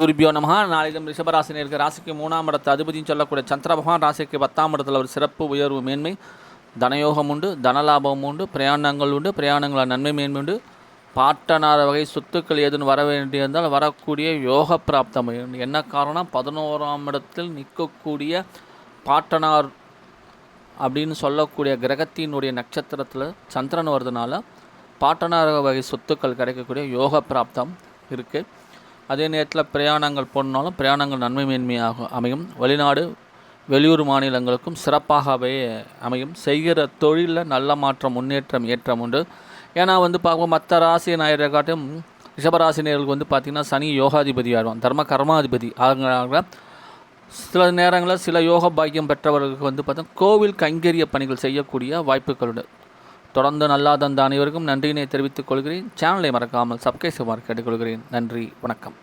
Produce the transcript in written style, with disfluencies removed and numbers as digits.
குருபியோ நமஹ. நாளிதம் ரிஷபராசினியருக்கு ராசிக்கு 3ஆம் இடத்து அதிபதினு சொல்லக்கூடிய சந்திர பகவான் ராசிக்கு 10ஆம் இடத்துல ஒரு சிறப்பு உயர்வு மேன்மை, தனயோகம் உண்டு, தனலாபம் உண்டு, பிரயாணங்கள் உண்டு, பிரயாணங்களால் நன்மை மேன்மை உண்டு. பாட்டனார் வகை சொத்துக்கள் ஏதுன்னு வர வேண்டியிருந்தால் வரக்கூடிய யோக பிராப்தம். என்ன காரணம்? 11ஆம் இடத்தில் நிற்கக்கூடிய பாட்டனார் அப்படின்னு சொல்லக்கூடிய கிரகத்தினுடைய நட்சத்திரத்தில் சந்திரன் வருதுனால பாட்டனார் வகை சொத்துக்கள் கிடைக்கக்கூடிய யோக பிராப்தம் இருக்குது. அதே நேரத்தில் பிரயாணங்கள் போனாலும் பிரயாணங்கள் நன்மை மேன்மையாக அமையும். வெளிநாடு வெளியூர் மாநிலங்களுக்கும் சிறப்பாகவே அமையும். செய்கிற தொழிலில் நல்ல மாற்றம், முன்னேற்றம், ஏற்றம் உண்டு. ஏன்னா பார்க்கும் மற்ற ராசி நாயரை காட்டும் ரிஷபராசினியர்களுக்கு பார்த்திங்கன்னா சனி யோகாதிபதி ஆடுவான், தர்ம கர்மாதிபதி. அதனால சில நேரங்களில் சில யோக பாக்கியம் பெற்றவர்களுக்கு பார்த்தா கோவில் கைங்கரிய பணிகள் செய்யக்கூடிய வாய்ப்புகள் உண்டு. தொடர்ந்து நல்லா தந்த அனைவருக்கும் நன்றியினை தெரிவித்துக் கொள்கிறேன். சேனலை மறக்காமல் சப்ஸ்கிரைப் செய்யுமாறு கேட்டுக்கொள்கிறேன். நன்றி, வணக்கம்.